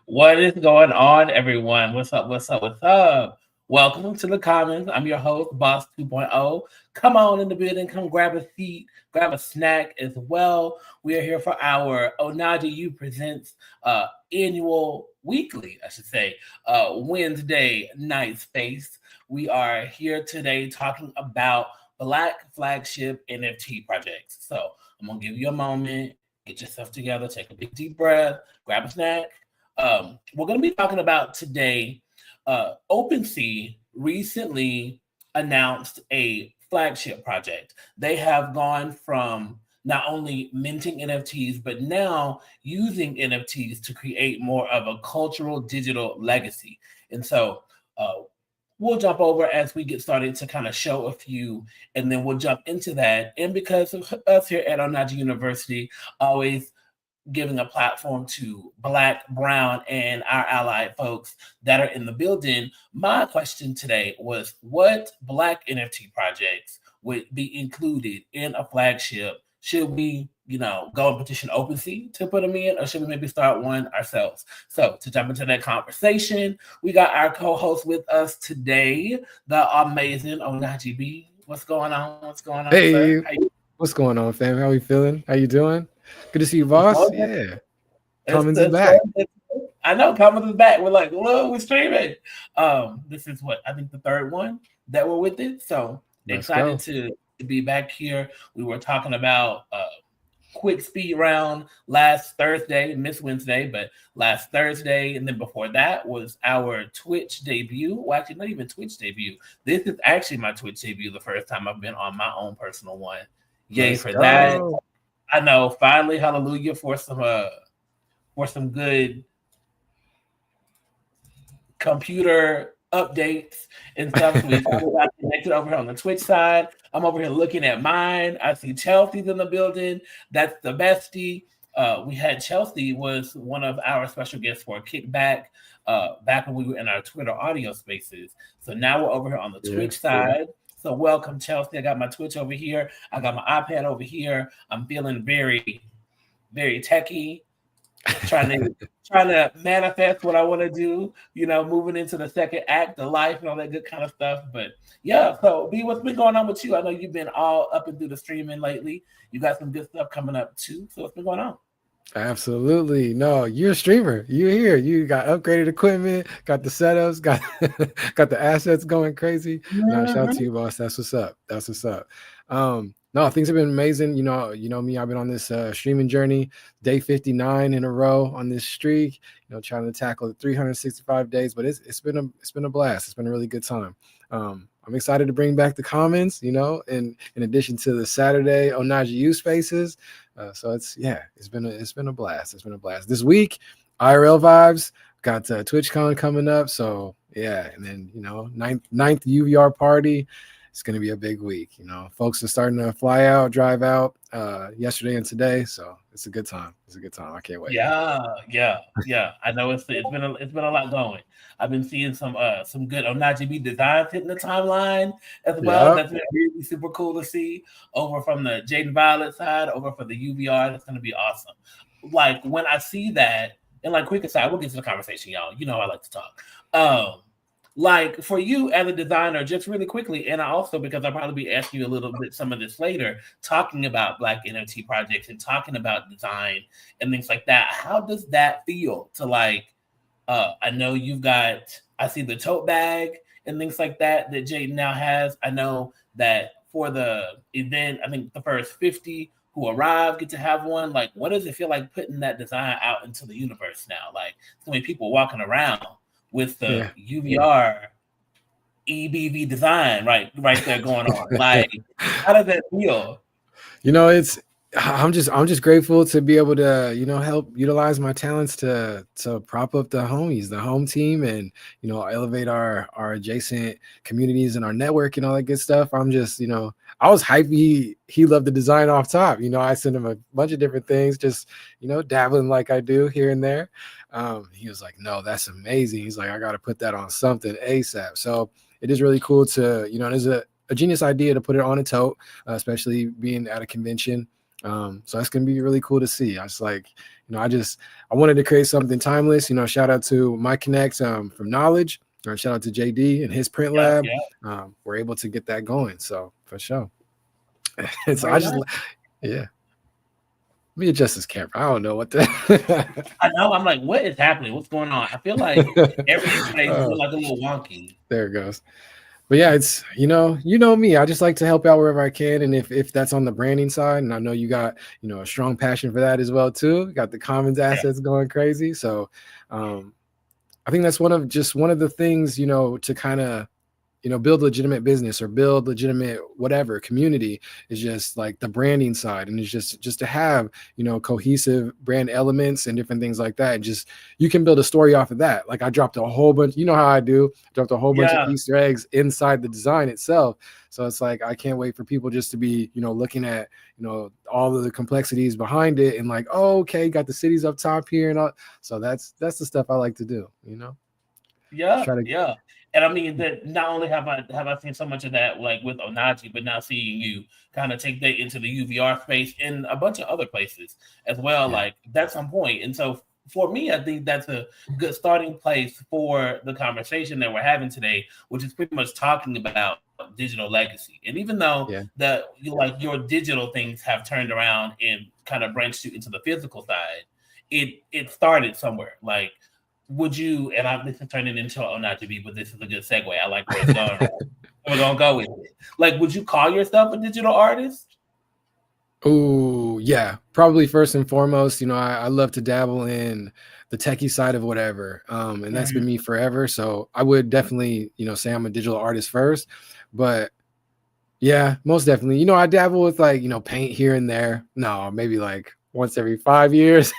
What is going on, everyone? What's up? What's up? What's up? Welcome to the Commons. I'm your host, Boss 2.0. Come on in the building. Come grab a seat, grab a snack as well. We are here for our OhnahjiU Presents annual, weekly, I should say, Wednesday night space. We are here today talking about Black flagship NFT projects. So I'm going to give you a moment, get yourself together, take a big deep breath, grab a snack. We're going to be talking about today. OpenSea recently announced a flagship project. They have gone from not only minting NFTs, but now using NFTs to create more of a cultural digital legacy. And so we'll jump over as we get started to kind of show a few, and then we'll jump into that. And because of us here at OhnahjiU University, always giving a platform to Black, Brown, and our allied folks that are in the building. My question today was, what Black NFT projects would be included in a flagship? Should we, go and petition OpenSea to put them in, or should we maybe start one ourselves? So to jump into that conversation, we got our co-host with us today, the amazing OhnahjiB. What's going on? What's going on, Hey, sir? How you what's going on, fam? How you feeling? How you doing? Good to see you, boss. doing? Yeah, It's, Commons is it's, back. it's, I know Commons is back. We're like, look, we're streaming. This is what I think the third one that we're with it. So Let's excited go. to be back here. We were talking about quick speed round last Thursday, Miss Wednesday, but last Thursday, and then before that was our Twitch debut. Well, actually, not even Twitch debut. This is actually my Twitch debut. The first time I've been on my own personal one. Yay Let's for that! go. I know. Finally, hallelujah for some good computer updates and stuff. So we finally got connected over here on the Twitch side. I'm over here looking at mine. I see Chelsea's in the building. That's the bestie. We had Chelsea was one of our special guests for a kickback back when we were in our Twitter audio spaces. So now we're over here on the Yeah. Twitch side. So welcome, Chelsea. I got my Twitch over here. I got my iPad over here. I'm feeling very, very techie, trying to manifest what I want to do, moving into the second act of life and all that good kind of stuff. But yeah, so B, what's been going on with you? I know you've been all up and through the streaming lately. You got some good stuff coming up too. So what's been going on? Absolutely. No, you're a streamer. You're here. You got upgraded equipment, got the setups, got got the assets going crazy. No, shout out to Mhm. you, boss. That's what's up. That's what's up. No, things have been amazing. You know me. I've been on this streaming journey, day 59 in a row on this streak. Trying to tackle the 365 days, but it's been a blast. It's been a really good time. I'm excited to bring back the comments. In addition to the Saturday OhnahjiU spaces. So it's been a blast. It's been a blast. This week, IRL vibes, got TwitchCon coming up. So yeah, and then ninth UVR party. It's gonna be a big week. Folks are starting to fly out, drive out yesterday and today. So it's a good time. It's a good time. I can't wait. Yeah. I know it's been a lot going. I've been seeing some good OhnahjiB designs hitting the timeline as well. Yeah. That's been really super cool to see over from the Jaden Violet side, over for the UVR. That's gonna be awesome. Like when I see that, and like quick aside, we'll get to the conversation, y'all. You know I like to talk. Um, like for you as a designer, just really quickly, and I also because I'll probably be asking you a little bit some of this later, talking about Black NFT projects and talking about design and things like that. How does that feel to like? I know you've got. I see the tote bag and things like that Jaden now has. I know that for the event, I think the first 50 who arrive get to have one. Like, what does it feel like putting that design out into the universe now? Like, so many people walking around with the Yeah. UVR EBV design right there going on. Like, how does that feel? It's I'm just grateful to be able to help utilize my talents to prop up the homies, the home team, and elevate our adjacent communities and our network and all that good stuff. I'm just I was hyped. He loved the design off top. I sent him a bunch of different things, just dabbling like I do here and there. He was like, no, that's amazing. He's like, I got to put that on something ASAP. So it is really cool to there's a genius idea to put it on a tote, especially being at a convention. So that's gonna be really cool to see. I was like, I wanted to create something timeless. Shout out to my connect from Knowledge. Shout out to JD and his print lab. We're able to get that going. So for sure. So yeah. Let me adjust this camera. I don't know what the. I know. I'm like, what is happening? What's going on? I feel like every place is like a little wonky. There it goes. But yeah, it's me. I just like to help out wherever I can, and if that's on the branding side, and I know you got a strong passion for that as well too. Got the commons assets going crazy. So, I think that's one of the things to kind of build legitimate business or build legitimate whatever community is just like the branding side. And it's just to have, cohesive brand elements and different things like that. And just, you can build a story off of that. Like I dropped a whole bunch, how I do, dropped a whole bunch of Easter eggs inside the design itself. So it's like, I can't wait for people just to be, looking at, all of the complexities behind it and like, oh, okay, got the cities up top here. And all. So that's the stuff I like to do, Yeah. And I mean that not only have I seen so much of that like with OhnahjiU, but now seeing you kind of take that into the UVR space and a bunch of other places as well. Yeah. Like that's on point. And so for me, I think that's a good starting place for the conversation that we're having today, which is pretty much talking about digital legacy. And even though your digital things have turned around and kind of branched you into the physical side, it started somewhere. Like, would you, and this is turning into OhnahjiU, but this is a good segue. I like where it's going. We're going to go with it. Like, would you call yourself a digital artist? Oh, yeah. Probably first and foremost, I love to dabble in the techie side of whatever. And that's been me forever. So I would definitely, say I'm a digital artist first. But yeah, most definitely. I dabble with like, paint here and there. No, maybe like once every 5 years,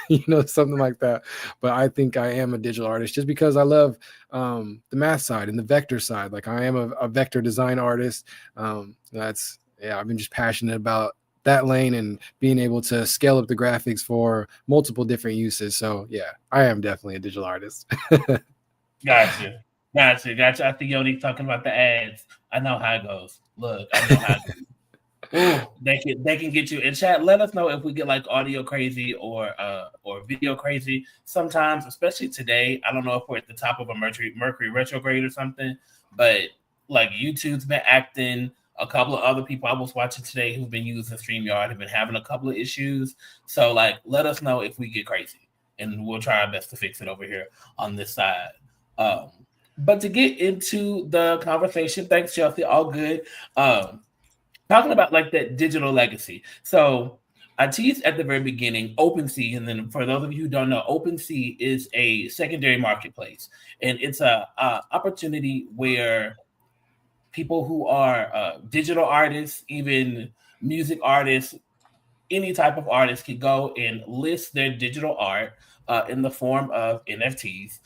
something like that. But I think I am a digital artist just because I love the math side and the vector side. Like I am a vector design artist. I've been just passionate about that lane and being able to scale up the graphics for multiple different uses. So yeah, I am definitely a digital artist. Gotcha. I think Yoni's talking about the ads. I know how it goes. Look, I know how it goes. Ooh, they can get you in chat. Let us know if we get like audio crazy or video crazy. Sometimes, especially today, I don't know if we're at the top of a Mercury retrograde or something, but like YouTube's been acting. A couple of other people I was watching today who've been using StreamYard have been having a couple of issues. So like, let us know if we get crazy, and we'll try our best to fix it over here on this side. But to get into the conversation, thanks Chelsea. All good. Talking about like that digital legacy. So I teased at the very beginning OpenSea, and then for those of you who don't know, OpenSea is a secondary marketplace, and it's a opportunity where people who are digital artists, even music artists, any type of artist can go and list their digital art in the form of NFTs.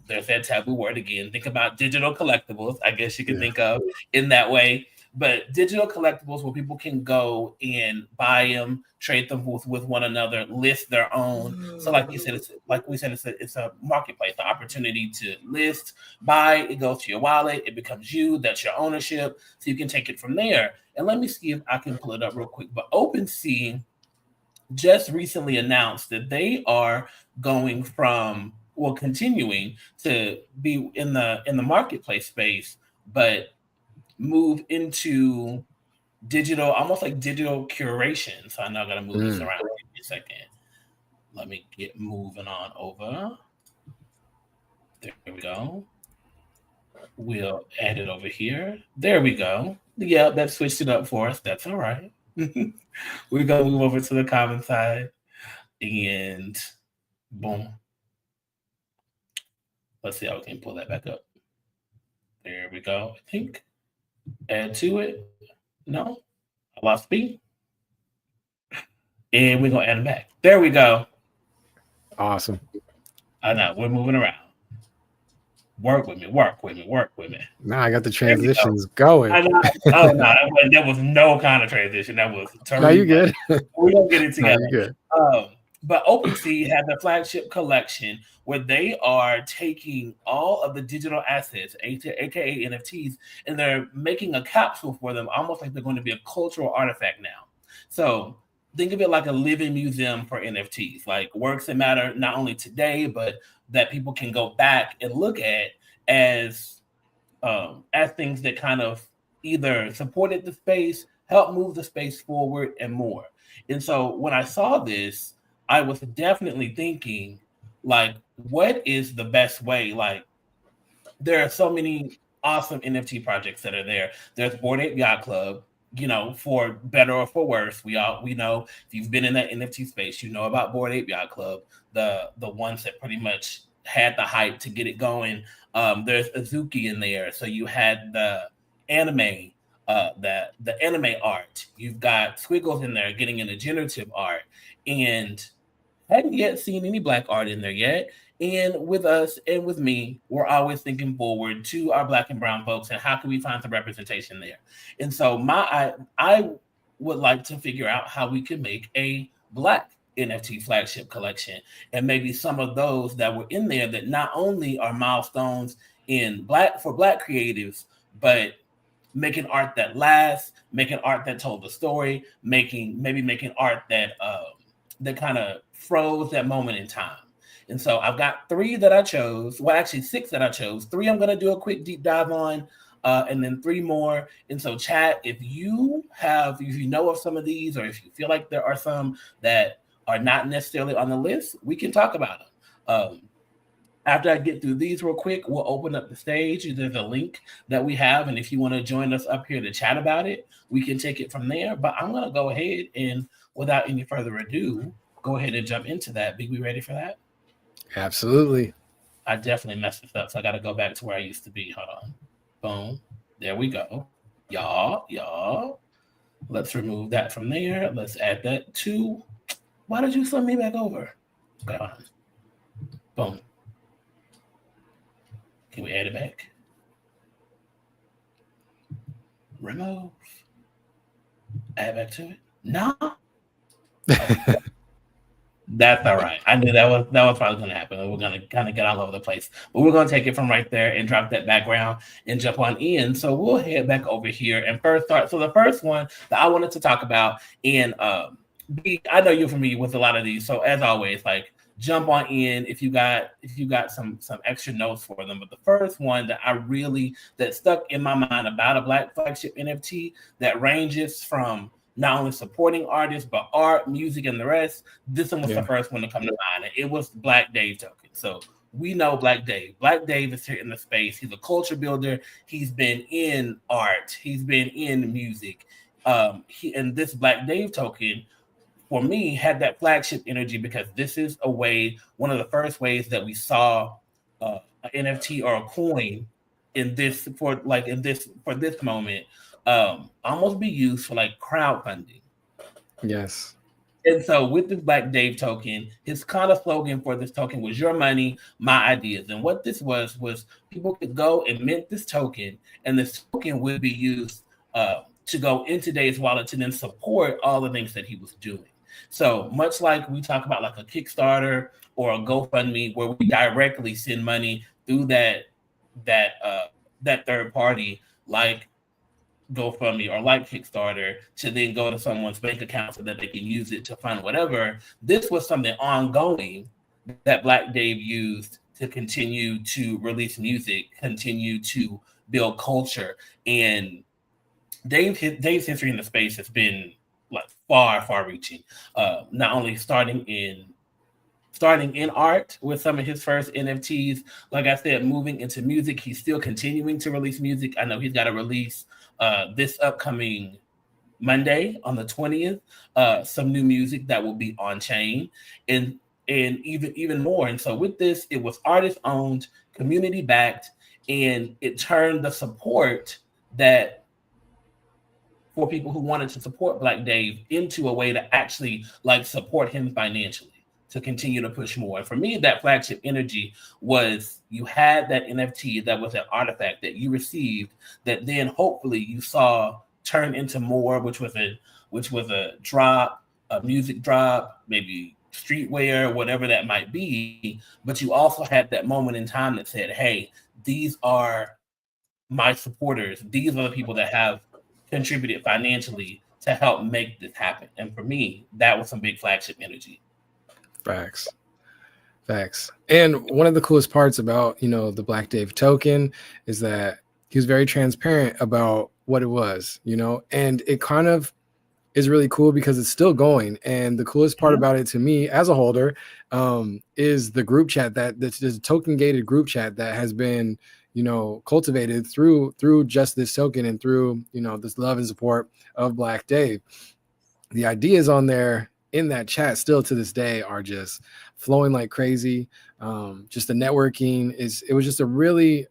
There's that taboo word again. Think about digital collectibles. I guess you can think of in that way. But digital collectibles where people can go and buy them, trade them with one another, list their own. So like you said, it's a marketplace, the opportunity to list, buy, it goes to your wallet, it becomes you, that's your ownership. So you can take it from there. And let me see if I can pull it up real quick. But OpenSea just recently announced that they are continuing to be in the marketplace space, but move into digital, almost like digital curation. So I know I gotta move this around. Give me a second. Let me get moving on over. There we go. We'll add it over here. There we go. Yeah, that switched it up for us. That's all right. We're gonna move over to the comment side, and boom. Let's see how we can pull that back up. There we go. I think add to it. No, I lost speed. And we're gonna add them back. There we go. Awesome. I know we're moving around. Work with me. Now I got the transitions going. I know. Oh no, there was no kind of transition. That was terrible. No, you good. We're gonna get it together. No, you're good. But OpenSea had the flagship collection where they are taking all of the digital assets, aka NFTs, and they're making a capsule for them, almost like they're going to be a cultural artifact now. So think of it like a living museum for NFTs, like works that matter not only today, but that people can go back and look at as things that kind of either supported the space, helped move the space forward, and more. And so when I saw this, I was definitely thinking, like, what is the best way? Like, there are so many awesome NFT projects that are there. There's Bored Ape Yacht Club, you know, for better or for worse. We know if you've been in that NFT space, you know about Bored Ape Yacht Club, the ones that pretty much had the hype to get it going. There's Azuki in there, so you had the anime, the anime art. You've got Squiggles in there getting into generative art, and hadn't yet seen any Black art in there yet. And with us and with me, we're always thinking forward to our Black and brown folks and how can we find some representation there. And so I would like to figure out how we could make a Black NFT flagship collection, and maybe some of those that were in there that not only are milestones in Black creatives, but making art that lasts, making art that told the story, making art that that kind of froze that moment in time. And so I've got 3 that I chose. Well, actually 6 that I chose. 3 I'm going to do a quick deep dive on, and then 3 more. And so chat, if you know of some of these, or if you feel like there are some that are not necessarily on the list, we can talk about them. After I get through these real quick, we'll open up the stage. There's a link that we have, and if you want to join us up here to chat about it, we can take it from there. But I'm going to go ahead and, without any further ado, go ahead and jump into that. Be we ready for that? Absolutely. I definitely messed this up, so I got to go back to where I used to be. Hold on. Boom. There we go. Y'all. Let's remove that from there. Let's add that to. Why did you send me back over? Okay, hold on. Boom. Can we add it back? Remove. Add back to it? No. Okay. That's all right. I knew that was probably going to happen. We're going to kind of get all over the place, but we're going to take it from right there and drop that background and jump on in. So we'll head back over here and first start. So the first one that I wanted to talk about, and I know you're familiar with a lot of these. So as always, like, jump on in if you got some extra notes for them. But the first one that stuck in my mind about a Black flagship NFT that ranges from not only supporting artists, but art, music, and the rest. This one was the first one to come to mind. And it was Black Dave Token. So we know Black Dave. Black Dave is here in the space. He's a culture builder. He's been in art. He's been in music. And this Black Dave Token, for me, had that flagship energy because this is one of the first ways that we saw an NFT or a coin for this moment almost be used for like crowdfunding. Yes. And so with this Black Dave token, his kind of slogan for this token was "Your money, my ideas." And what this was people could go and mint this token, and this token would be used to go into Dave's wallet to then support all the things that he was doing. So much like we talk about like a Kickstarter or a GoFundMe, where we directly send money through that third party, like GoFundMe or like Kickstarter, to then go to someone's bank account so that they can use it to fund whatever. This was something ongoing that Black Dave used to continue to release music, continue to build culture. And Dave's history in the space has been like far reaching. Not only starting in art with some of his first NFTs, like I said, moving into music. He's still continuing to release music. I know he's got to release this upcoming Monday on the 20th, some new music that will be on chain and even more. And so with this, it was artist owned, community backed, and it turned the support that for people who wanted to support Black Dave into a way to actually like support him financially to continue to push more. And for me, that flagship energy was you had that NFT that was an artifact that you received that then hopefully you saw turn into more, which was a drop, a music drop, maybe streetwear, whatever that might be. But you also had that moment in time that said, hey, these are my supporters. These are the people that have contributed financially to help make this happen. And for me, that was some big flagship energy. Facts. And one of the coolest parts about, the Black Dave token is that he was very transparent about what it was, and it kind of is really cool because it's still going. And the coolest part about it to me as a holder is the group chat that's a token gated group chat that has been, cultivated through just this token and through, this love and support of Black Dave. The ideas on there in that chat still to this day are just flowing like crazy. Just the networking it was just a really,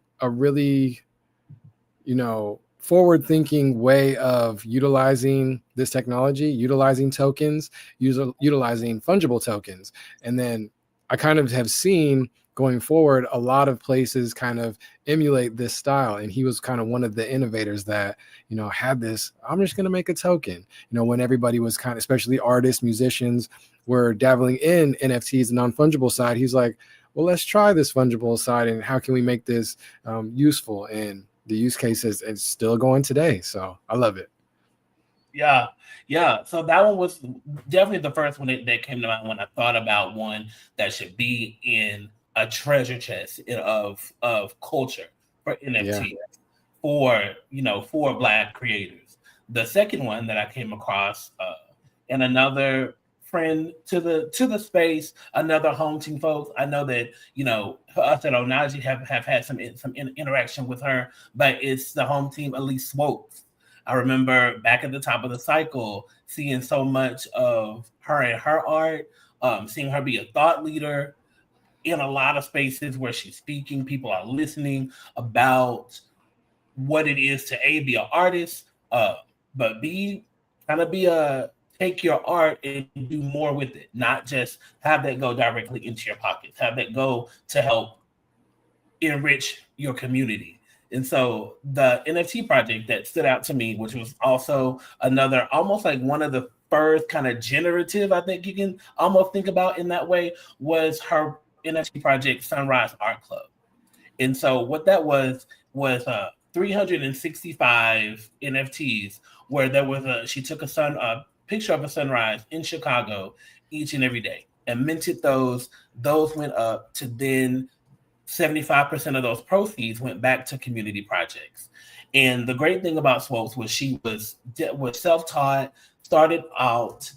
forward thinking way of utilizing this technology, utilizing tokens, utilizing fungible tokens. And then I kind of have seen going forward a lot of places kind of emulate this style, and he was kind of one of the innovators that had this, I'm just going to make a token, when everybody was kind of, especially artists, musicians, were dabbling in NFTs, the non-fungible side. He's like, well, let's try this fungible side, and how can we make this useful? And the use case is still going today, so I love it. Yeah. So that one was definitely the first one that came to mind when I thought about one that should be in a treasure chest of culture for NFT for Black creators. The second one that I came across, and another friend to the space, another home team folks. I know that us at OhnahjiU have had some interaction with her, but it's the home team Elise Swopes. I remember back at the top of the cycle seeing so much of her and her art, seeing her be a thought leader in a lot of spaces where she's speaking. People are listening about what it is to be an artist, but take your art and do more with it, not just have that go directly into your pockets, have that go to help enrich your community. And so the NFT project that stood out to me, which was also another, almost like one of the first kind of generative, I think you can almost think about in that way, was her NFT project, Sunrise Art Club. And so what that was 365 NFTs where there was she took a picture of a sunrise in Chicago each and every day and minted those. Those went up to then 75% of those proceeds went back to community projects. And the great thing about Swopes was she was self-taught, started out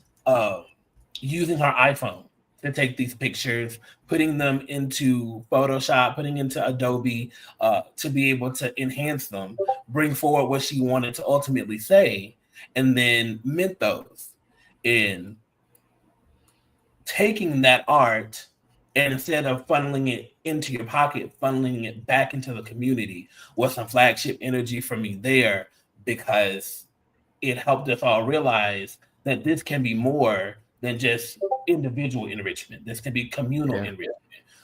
using her iPhone to take these pictures, putting them into Photoshop, putting into Adobe to be able to enhance them, bring forward what she wanted to ultimately say, and then mint those. In taking that art, and instead of funneling it into your pocket, funneling it back into the community was some flagship energy for me there, because it helped us all realize that this can be more than just individual enrichment. This can be communal enrichment.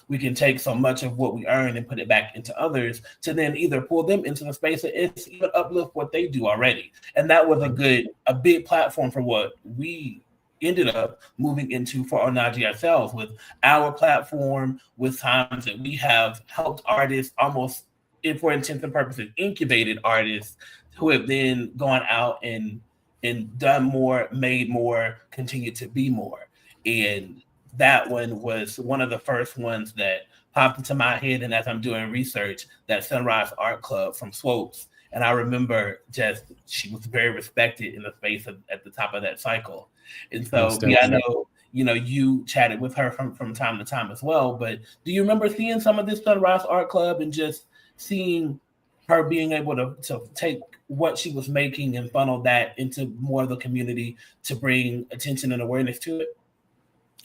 We can take so much of what we earn and put it back into others to then either pull them into the space that it's even uplift what they do already. And that was a big platform for what we ended up moving into for OhnahjiU ourselves, with our platform, with times that we have helped artists, almost, if for intents and purposes, incubated artists who have then gone out and done more, made more, continued to be more. And that one was one of the first ones that popped into my head. And as I'm doing research, that Sunrise Art Club from Swopes. And I remember she was very respected in the space at the top of that cycle. And so, I know, you chatted with her from time to time as well, but do you remember seeing some of this Sunrise Art Club and just seeing her being able to take what she was making and funnel that into more of the community to bring attention and awareness to it?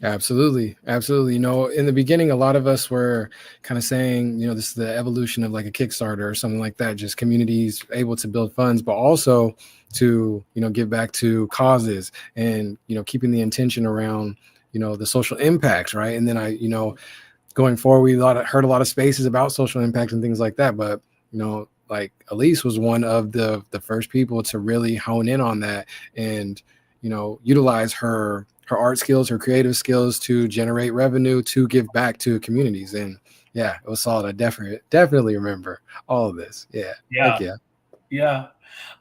Absolutely. In the beginning, a lot of us were kind of saying, this is the evolution of like a Kickstarter or something like that, just communities able to build funds, but also to, give back to causes and, keeping the intention around, the social impacts, right? And then going forward, we heard a lot of spaces about social impact and things like that, but, like Elise was one of the first people to really hone in on that and, utilize her art skills, her creative skills to generate revenue, to give back to communities. And it was solid. I definitely remember all of this. Yeah. Yeah.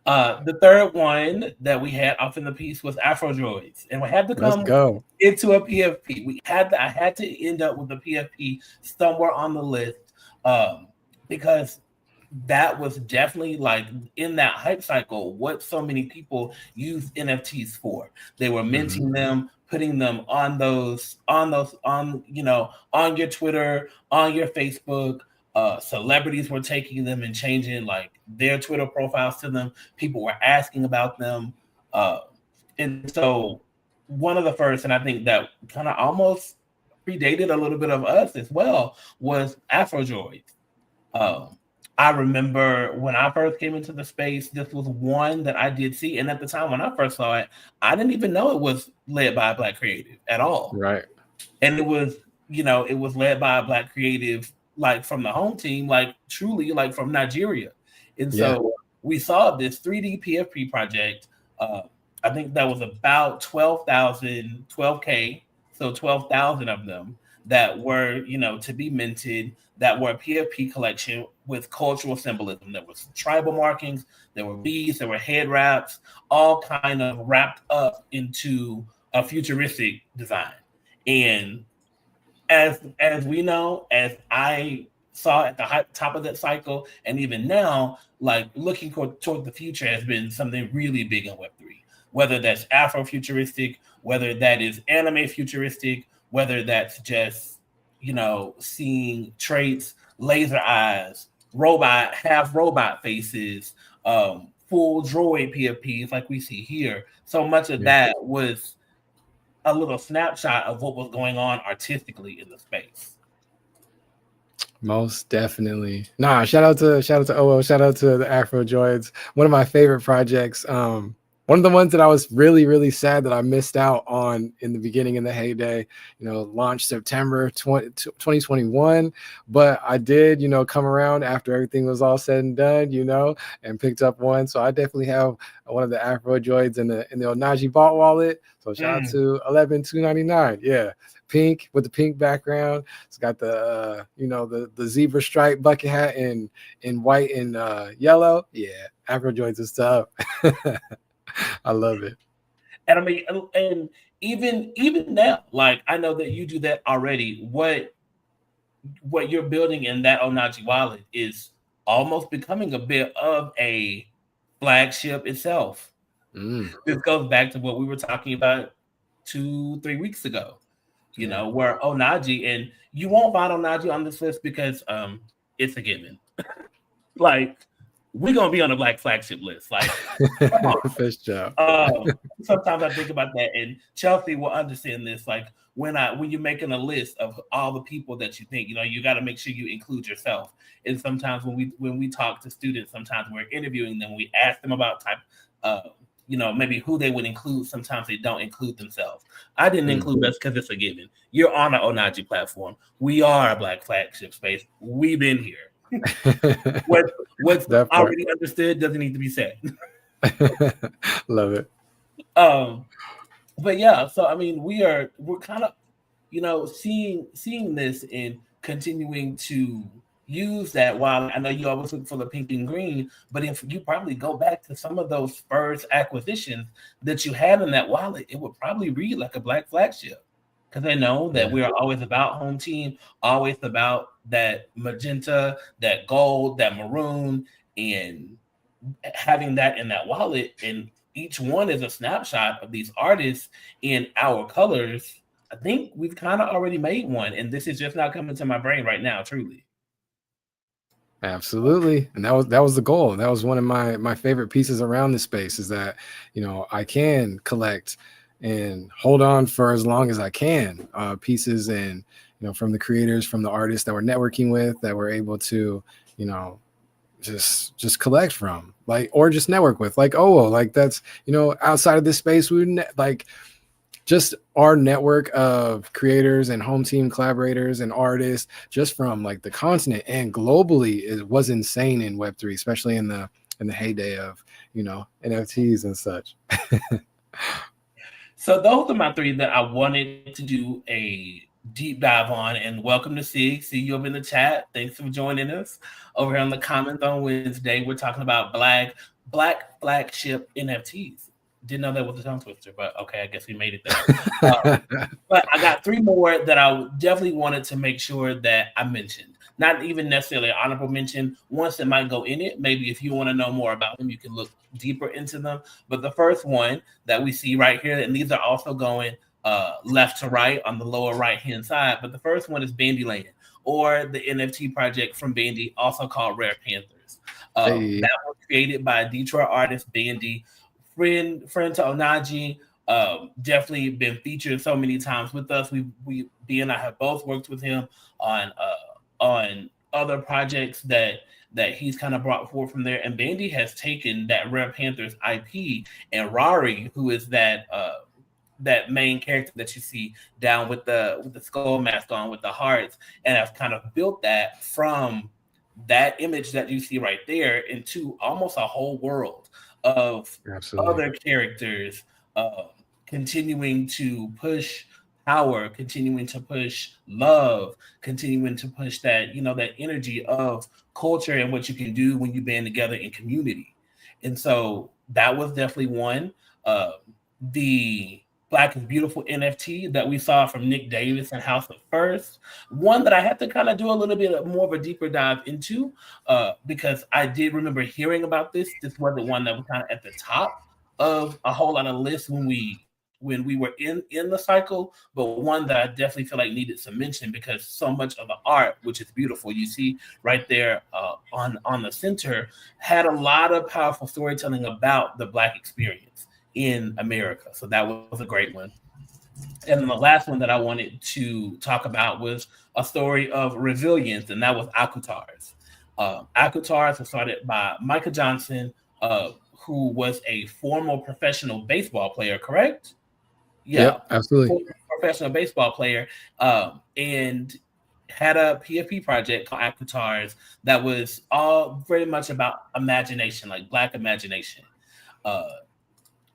The third one that we had off in the piece was Afro Droids, and we had to Let's come go. into a PFP. I had to end up with a PFP somewhere on the list, because that was definitely like in that hype cycle what so many people use NFTs for. They were minting them, putting them on on your Twitter, on your Facebook. Celebrities were taking them and changing like their Twitter profiles to them. People were asking about them. And so one of the first, and I think that kind of almost predated a little bit of us as well, was Afrodroids. Um, I remember when I first came into the space, this was one that I did see. And at the time when I first saw it, I didn't even know it was led by a Black creative at all. Right. And it was, it was led by a Black creative, like from the home team, like truly like from Nigeria. And so we saw this 3D PFP project. I think that was about 12K, so 12,000 of them that were, to be minted, that were a PFP collection with cultural symbolism. There was tribal markings, there were beads, there were head wraps, all kind of wrapped up into a futuristic design. And as we know, as I saw at the top of that cycle, and even now, like looking toward the future has been something really big in Web3. Whether that's Afrofuturistic, whether that is anime futuristic, whether that's just seeing traits, laser eyes, half robot faces, full droid PFPs like we see here. So much of that was a little snapshot of what was going on artistically in the space. Most definitely. Nah, shout out to OO, shout out to the Afro Droids. One of my favorite projects. One of the ones that I was really, really sad that I missed out on in the beginning, in the heyday, launched September 2021. But I did, come around after everything was all said and done, and picked up one. So I definitely have one of the Afro Droids in the Ohnahji Vault wallet. So shout out to 11,299. Yeah. Pink with the pink background. It's got the the zebra stripe bucket hat in white and yellow. Yeah, Afro Droids is stuff. I love it. And I mean, and even now, like I know that you do that already. What you're building in that Ohnahji wallet is almost becoming a bit of a flagship itself. This goes back to what we were talking about 2-3 weeks ago. Where Ohnahji, and you won't find Ohnahji on this list because it's a given. Like we're gonna be on the Black flagship list. Like, come on. First job. Sometimes I think about that, and Chelsea will understand this. Like when you're making a list of all the people that you think, you got to make sure you include yourself. And sometimes when we talk to students, sometimes we're interviewing them, we ask them about maybe who they would include. Sometimes they don't include themselves. I didn't include us because it's a given. You're on an Ohnahji platform. We are a Black flagship space. We've been here. What's already understood doesn't need to be said. Love it. But yeah, so I mean, we're kind of seeing this and continuing to use that. While I know you always look for the pink and green, but if you probably go back to some of those first acquisitions that you had in that wallet, it would probably read like a Black flagship. Because I know that we are always about home team, always about that magenta, that gold, that maroon, and having that in that wallet. And each one is a snapshot of these artists in our colors. I think we've kind of already made one, and this is just not coming to my brain right now, truly. Absolutely. And that was the goal. That was one of my favorite pieces around this space, is that, I can collect and hold on for as long as I can, pieces, and from the creators, from the artists that we're networking with, that we're able to just collect from, like, or just network with, like like that's outside of this space, we like just our network of creators and home team collaborators and artists, just from like the continent and globally, it was insane in Web3, especially in the heyday of NFTs and such. So those are my three that I wanted to do a deep dive on. And welcome to see you up in the chat. Thanks for joining us over here on the Comments on Wednesday. We're talking about Black Black Flagship NFTs. Didn't know that was a tongue twister, but okay, I guess we made it there. But I got three more that I definitely wanted to make sure that I mentioned. Not even necessarily an honorable mention. Ones that might go in it. Maybe if you want to know more about them, you can look deeper into them. But the first one that we see right here, and these are also going left to right on the lower right hand side. But the first one is Bandyland, or the NFT project from Bandy, also called Rare Panthers. That was created by Detroit artist Bandy, friend to Ohnahji. Definitely been featured so many times with us. B and I have both worked with him on other projects that he's kind of brought forward from there. And Bandy has taken that Rare Panthers IP, and Rari, who is that main character that you see down with the skull mask on with the hearts, and have kind of built that from that image that you see right there into almost a whole world of other characters continuing to push power, continuing to push love, continuing to push that, that energy of culture and what you can do when you band together in community. And so that was definitely one. The Black is Beautiful NFT that we saw from Nick Davis and House of First. One that I had to kind of do a little bit more of a deeper dive into because I did remember hearing about this. This wasn't one that was kind of at the top of a whole lot of lists when we were in the cycle, but one that I definitely feel like needed some mention because so much of the art, which is beautiful, you see right there on the center, had a lot of powerful storytelling about the Black experience in America. So that was a great one. And then the last one that I wanted to talk about was a story of resilience, and that was Akutars. Akutars was started by Micah Johnson, who was a former professional baseball player, correct? Yeah, yep, absolutely. Professional baseball player, and had a PFP project called Akutars that was all very much about imagination, like Black imagination.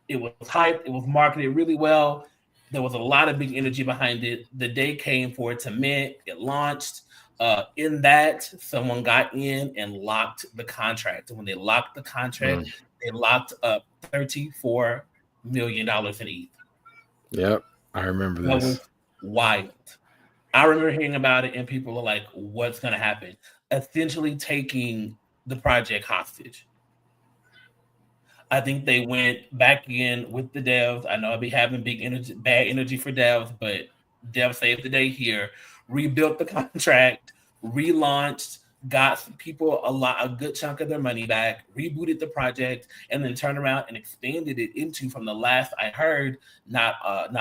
It was hyped. It was marketed really well. There was a lot of big energy behind it. The day came for it to mint. It launched. In that, someone got in and locked the contract. And when they locked the contract, they locked up $34 million in ETH. Yep, I remember this. That was wild. I remember hearing about it, and people are like, what's going to happen? Essentially taking the project hostage. I think they went back in with the devs. I know I'll be having bad energy for devs, but devs saved the day here. Rebuilt the contract, relaunched, got people a good chunk of their money back, rebooted the project, and then turned around and expanded it into, from the last I heard, not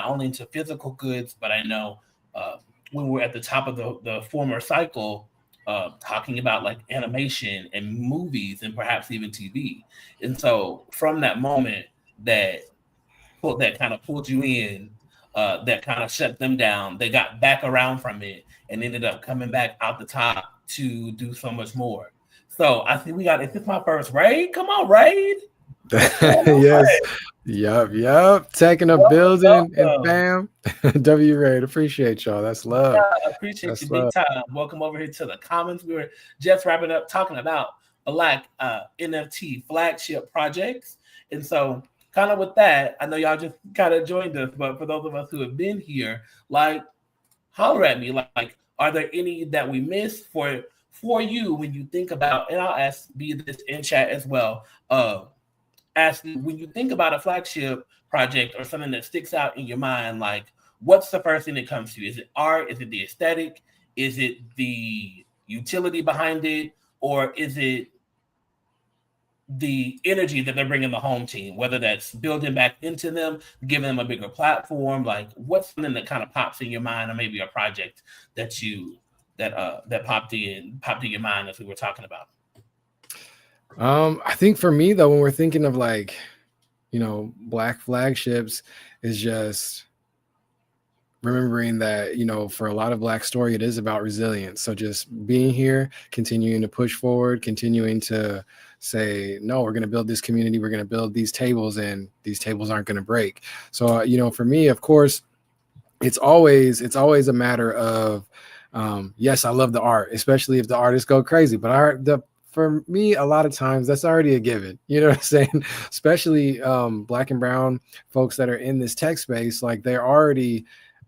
only into physical goods, but I know when we're at the top of the former cycle, talking about like animation and movies and perhaps even TV. And so from that moment that kind of pulled you in, that kind of shut them down, they got back around from it and ended up coming back out the top to do so much more. So I think is this my first raid? Come on, raid. Yes. Yep. Taking a building and bam. W raid. Appreciate y'all. That's love. Yeah, I appreciate you big time. Welcome over here to the Commons. We were just wrapping up talking about Black NFT flagship projects. And so kind of with that, I know y'all just kind of joined us, but for those of us who have been here, like, holler at me. Like, are there any that we missed for you when you think about, and I'll ask this in chat as well, ask when you think about a flagship project or something that sticks out in your mind, like, what's the first thing that comes to you? Is it art? Is it the aesthetic? Is it the utility behind it? Or is it the energy that they're bringing the home team, whether that's building back into them, giving them a bigger platform? Like, what's something that kind of pops in your mind, or maybe a project that popped in your mind as we were talking about? I think for me, though, when we're thinking of like, Black flagships, is just remembering that, for a lot of Black story, it is about resilience. So just being here, continuing to push forward, continuing to say, no, we're going to build this community. We're going to build these tables, and these tables aren't going to break. So, for me, of course, it's always a matter of, yes, I love the art, especially if the artists go crazy, but the for me, a lot of times that's already a given. You know what I'm saying? Especially Black and brown folks that are in this tech space, like they're already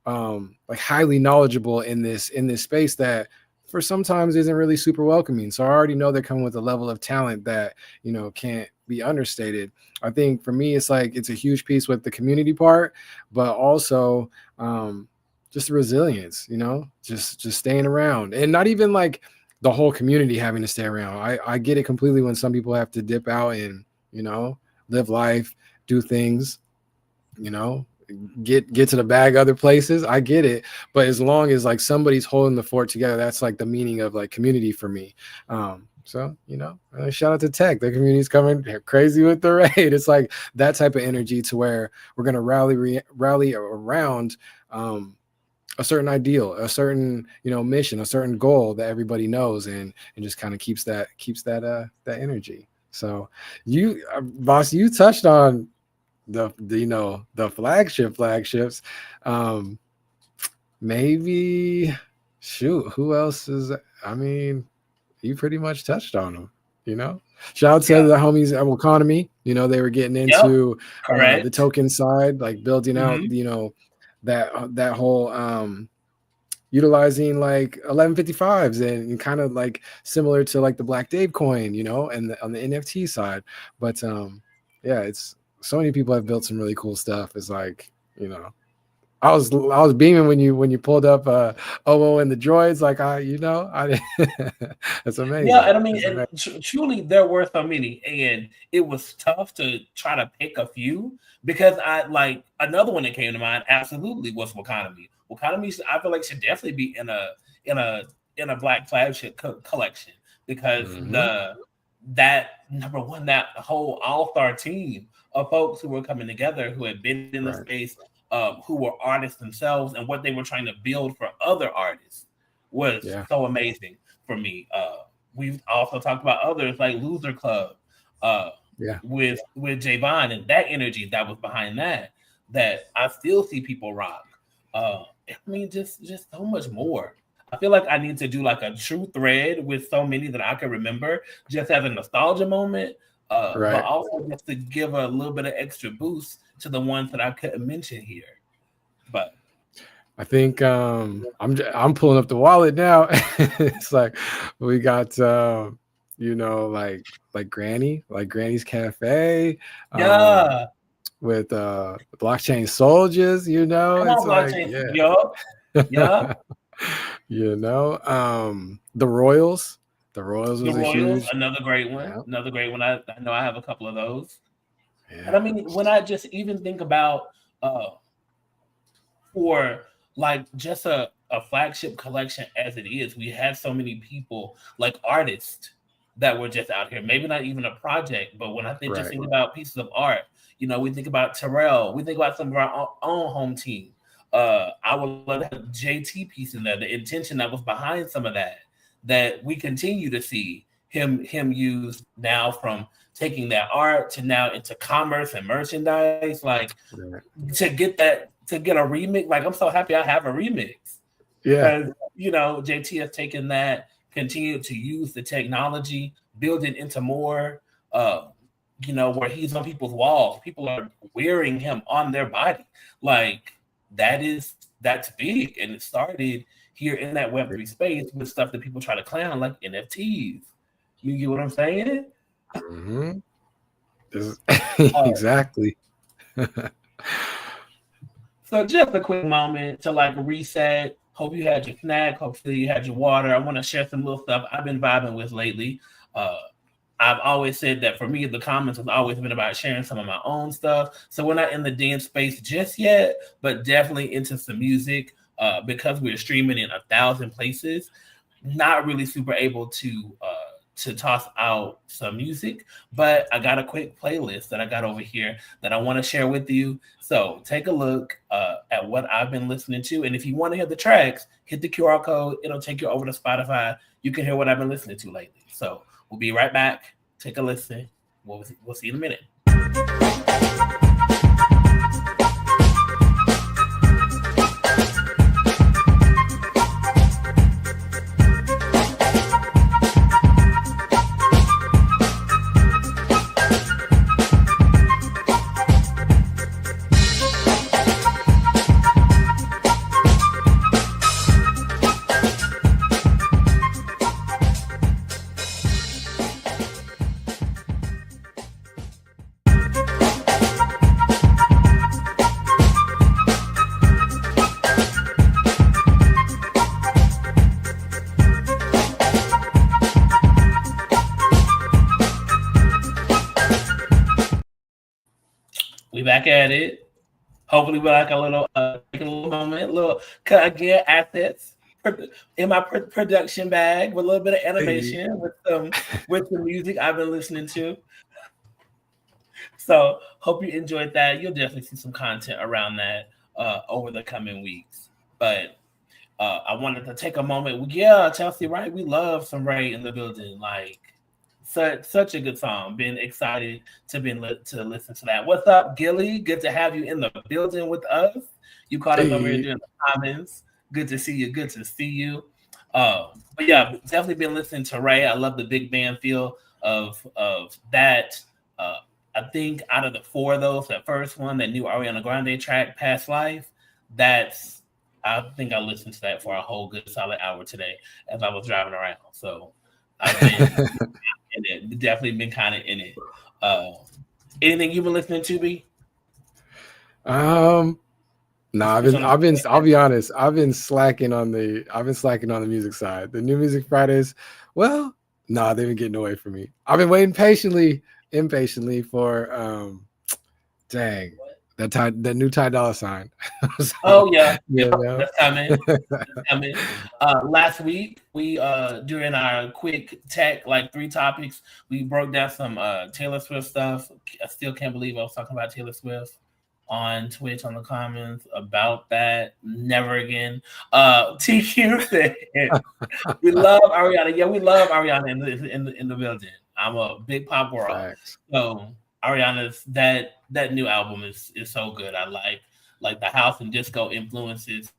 like highly knowledgeable in this space that for sometimes isn't really super welcoming. So I already know they're coming with a level of talent that, you know, can't be understated. I think for me, it's like it's a huge piece with the community part, but also just the resilience, you know, just staying around, and not even like the whole community having to stay around. I get it completely when some people have to dip out and, you know, live life, do things, you know, get to the bag other places. I get it. But as long as like somebody's holding the fort together, that's like the meaning of like community for me. So, you know, shout out to tech. The community's coming crazy with the raid. It's like that type of energy to where we're going to rally around a certain ideal, a certain, you know, mission, a certain goal that everybody knows, and just kind of keeps that energy. So you, boss, you touched on the you know, the flagships. Maybe shoot, who else is, I mean, you pretty much touched on them, you know. Shout out to the homies at Economy. You know, they were getting into the token side, like building out, you know, that whole utilizing like 1155s and kind of like similar to like the Black Dave coin, you know, and on the NFT side. But yeah, it's so many people have built some really cool stuff. It's like, you know, I was beaming when you pulled up OO and the droids. Like that's amazing. Yeah, and I mean, and truly, there were so many, and it was tough to try to pick a few because I like another one that came to mind. Absolutely, was Wakanomy. Wakanomy, I feel like should definitely be in a Black flagship collection because that number one, that whole all-star team of folks who were coming together, who had been in the space, who were artists themselves, and what they were trying to build for other artists was so amazing for me. We've also talked about others like Loser Club, with Javon, and that energy that was behind that I still see people rock. I mean, just so much more. I feel like I need to do like a true thread with so many that I can remember, just as a nostalgia moment, but also just to give a little bit of extra boost to the ones that I couldn't mention here. But I think I'm pulling up the wallet now. It's like we got you know, like Granny's Cafe. With blockchain soldiers, you know, it's like you know, the Royals was a huge, another great one. I know I have a couple of those. And I mean, when I just even think about for like just a flagship collection as it is, we have so many people like artists that were just out here, maybe not even a project, but when I think think about pieces of art, you know, we think about Terrell, we think about some of our own home team. I would love to have JT piece in there, the intention that was behind some of that we continue to see him use now, from taking that art to now into commerce and merchandise, like to get a remix. Like, I'm so happy I have a remix. Because, you know, JT has taken that, continued to use the technology, build it into more, you know, where he's on people's walls. People are wearing him on their body. Like, that's big. And it started here in that Web3 space with stuff that people try to clown, like NFTs. You get what I'm saying? Exactly. So just a quick moment to like reset. Hope you had your snack. Hopefully you had your water. I want to share some little stuff I've been vibing with lately. I've always said that for me, the comments has always been about sharing some of my own stuff. So we're not in the dance space just yet, but definitely into some music because we're streaming in 1,000 places. Not really super able to toss out some music, but I got a quick playlist that I got over here that I want to share with you. So take a look at what I've been listening to. And if you want to hear the tracks, hit the QR code. It'll take you over to Spotify. You can hear what I've been listening to lately. So we'll be right back. Take a listen. We'll see you in a minute. back at it. Hopefully, we're like a little, take a little moment, little again assets in my production bag with a little bit of Hey. animation with the music I've been listening to. So hope you enjoyed that. You'll definitely see some content around that over the coming weeks. But I wanted to take a moment. Yeah, Chelsea, right? We love some Ray in the building. Like such a good song. Been excited to listen to that. What's up, Gilly? Good to have you in the building with us. You caught us over here Hey. doing the comments. Good to see you. Good to see you. But yeah, definitely been listening to Ray. I love the big band feel of that. Uh, I think out of the four of those, that first one, that new Ariana Grande track, Past Life, that's I think I listened to that for a whole good solid hour today as I was driving around. So I've been in it, definitely been kind of in it. Anything you've been listening to, B? No, I'll be honest, I've been slacking on the music side. The new music Fridays, well, they've been getting away from me. I've been waiting impatiently for dang, that new Ty Dolla Sign. So, Oh yeah, you know. that's coming. That's coming. Last week we during our quick tech like 3 topics, we broke down some Taylor Swift stuff. I still can't believe I was talking about Taylor Swift on Twitch on the comments about that. Never again. TQ said we love Ariana. Yeah, we love Ariana in the building. I'm a big pop girl. Facts. So Ariana's that new album is so good. I like the house and disco influences.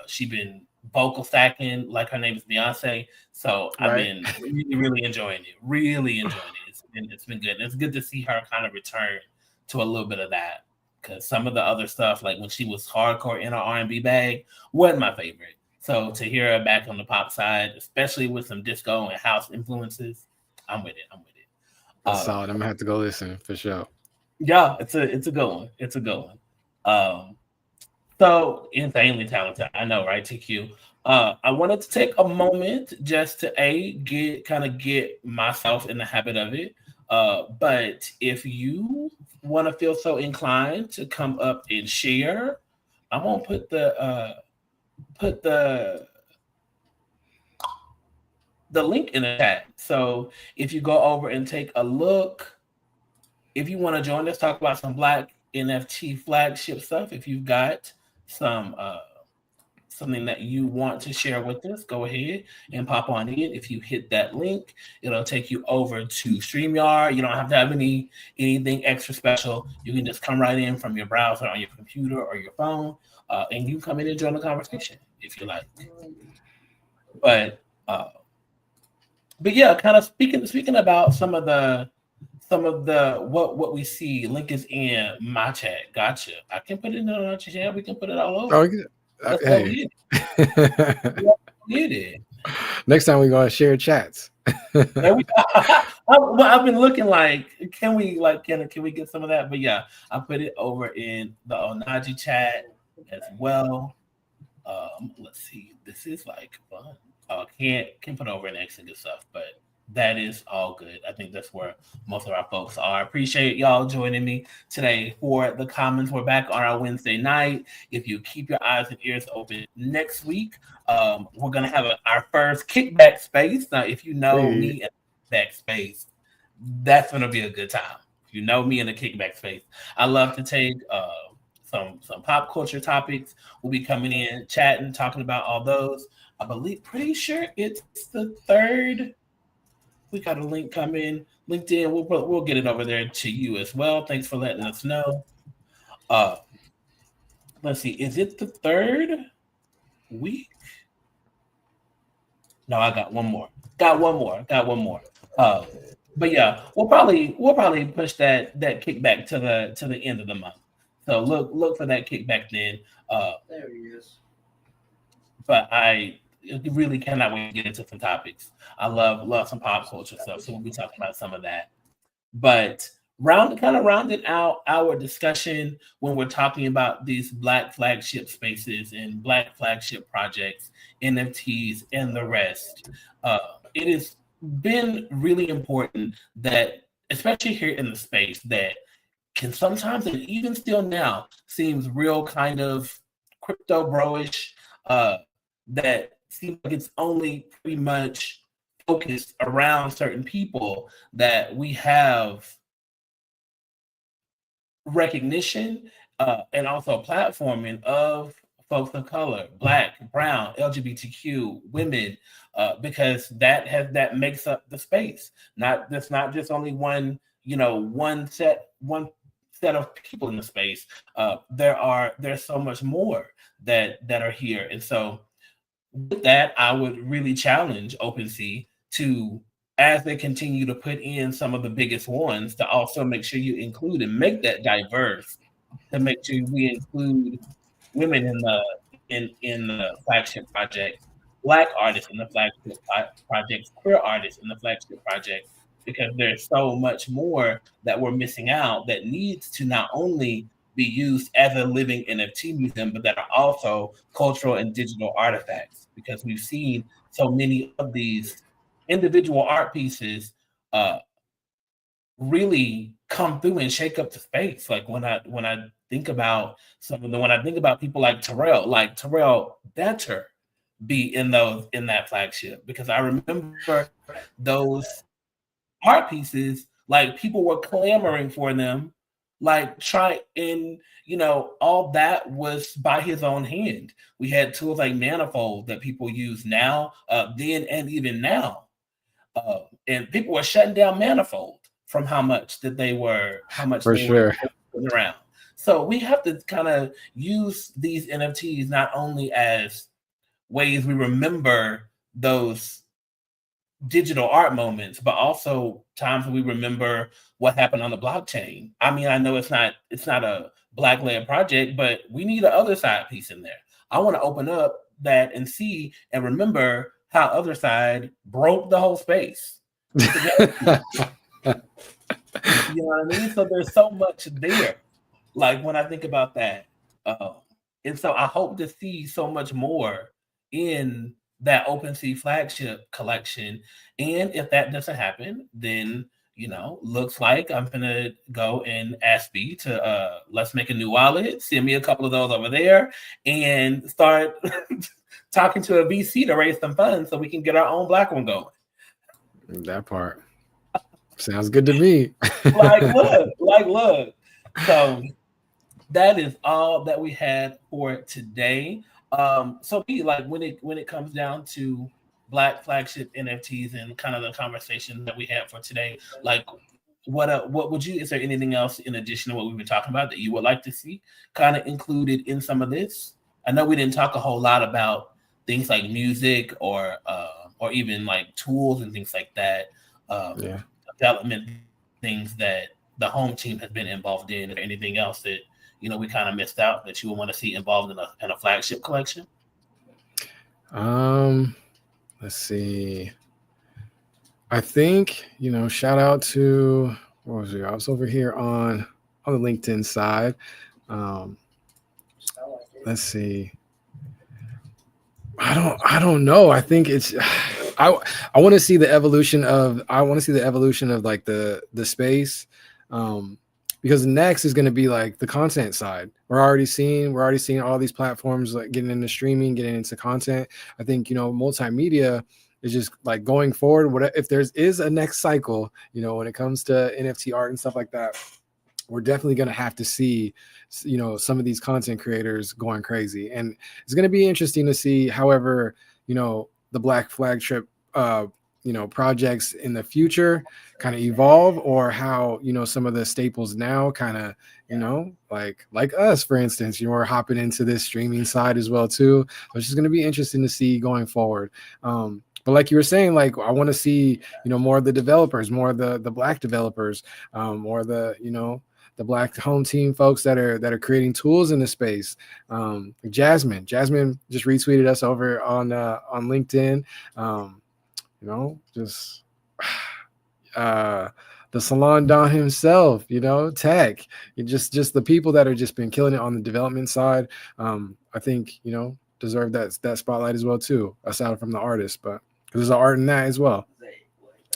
She been vocal stacking like her name is Beyonce. So I've been really enjoying it. Really enjoying it. It's been good. And it's good to see her kind of return to a little bit of that. Because some of the other stuff, like when she was hardcore in her R&B bag, wasn't my favorite. So to hear her back on the pop side, especially with some disco and house influences, I'm with it. That's solid. I'm gonna have to go listen for sure. Yeah, it's a good one. It's a good one. So insanely talented. I know, right? TQ. I wanted to take a moment just to get myself in the habit of it. But if you want to feel so inclined to come up and share, I'm gonna put the link in the chat. So if you go over and take a look, if you want to join us, talk about some Black NFT flagship stuff. If you've got some something that you want to share with us, go ahead and pop on in. If you hit that link, it'll take you over to StreamYard. You don't have to have anything extra special. You can just come right in from your browser on your computer or your phone, and you come in and join the conversation if you like. But yeah, kind of speaking about some of the what we see. Link is in my chat. Gotcha. I can put it in our chat. We can put it all over. Let's go get it. Get it. Next time we're gonna share chats. There we go. I've been looking like, can we get some of that? But yeah, I put it over in the OhnahjiU chat as well. Let's see. This is like fun. Oh, can't put over an extra good stuff, but that is all good. I think that's where most of our folks are. I appreciate y'all joining me today for the comments. We're back on our Wednesday night. If you keep your eyes and ears open next week, we're gonna have our first kickback space. Now, if you know me in the kickback space, that's gonna be a good time. If you know me in the kickback space, I love to take some pop culture topics. We'll be coming in, chatting, talking about all those. I believe, pretty sure it's the 3rd. We got a link coming. LinkedIn, we'll get it over there to you as well. Thanks for letting us know. Let's see, is it the 3rd week? No, I got one more. Got one more. But yeah, we'll probably push that kickback to the end of the month. So look for that kickback then. There he is. But I really cannot wait to get into some topics. I love some pop culture stuff, so we'll be talking about some of that. But rounding out our discussion when we're talking about these Black flagship spaces and Black flagship projects, NFTs, and the rest. It has been really important that, especially here in the space, that can sometimes, and even still now, seems real kind of crypto bro-ish, that seems like it's only pretty much focused around certain people, that we have recognition and also platforming of folks of color, Black, Brown, LGBTQ, women, because that makes up the space. That's not just only one, one set of people in the space. There's so much more that are here, and so with that, I would really challenge OpenSea to, as they continue to put in some of the biggest ones, to also make sure you include and make that diverse, to make sure we include women in the flagship projects, Black artists in the flagship projects, queer artists in the flagship project, because there's so much more that we're missing out that needs to not only be used as a living NFT museum, but that are also cultural and digital artifacts, because we've seen so many of these individual art pieces really come through and shake up the space. Like when I think about when I think about people like Terrell better be in that flagship, because I remember those art pieces, like people were clamoring for them, like all that was by his own hand. We had tools like Manifold that people use now, then and even now, and people were shutting down Manifold from how much they were putting around. So we have to kind of use these NFTs not only as ways we remember those digital art moments, but also times when we remember what happened on the blockchain. I mean, I know it's not a Black-led project, but we need a other side piece in there. I want to open up that and see and remember how other side broke the whole space. You know what I mean? So there's so much there. Like when I think about that, and so I hope to see so much more in that OpenSea flagship collection. And if that doesn't happen, then looks like I'm gonna go and ask B to let's make a new wallet, send me a couple of those over there, and start talking to a VC to raise some funds so we can get our own Black one going. That part sounds good to me. look. So that is all that we had for today. So B, like when it comes down to Black flagship NFTs and kind of the conversation that we had for today, like what would you, is there anything else in addition to what we've been talking about that you would like to see kind of included in some of this? I know we didn't talk a whole lot about things like music or even like tools and things like that, development things that the home team has been involved in, or anything else that we kind of missed out that you would want to see involved in a flagship collection? Let's see. I think, shout out to, what was it? I was over here on the LinkedIn side. Let's see. I don't know. I think it's I want to see the evolution of like the space. Because next is going to be like the content side. We're already seeing all these platforms like getting into streaming, getting into content. I think, multimedia is just like going forward. If there is a next cycle, when it comes to NFT art and stuff like that, we're definitely going to have to see, some of these content creators going crazy. And it's going to be interesting to see, however, the Black flagship projects in the future kind of evolve, or how some of the staples now kind of like us, for instance, we're hopping into this streaming side as well too. It's just going to be interesting to see going forward. But like you were saying, like I want to see more of the developers, more of the Black developers, more of the Black home team folks that are creating tools in the space. Jasmine just retweeted us over on LinkedIn. Just the Salon Don himself, Tech, just the people that are just been killing it on the development side. I think, deserve that spotlight as well too, aside from the artists, but there's an art in that as well.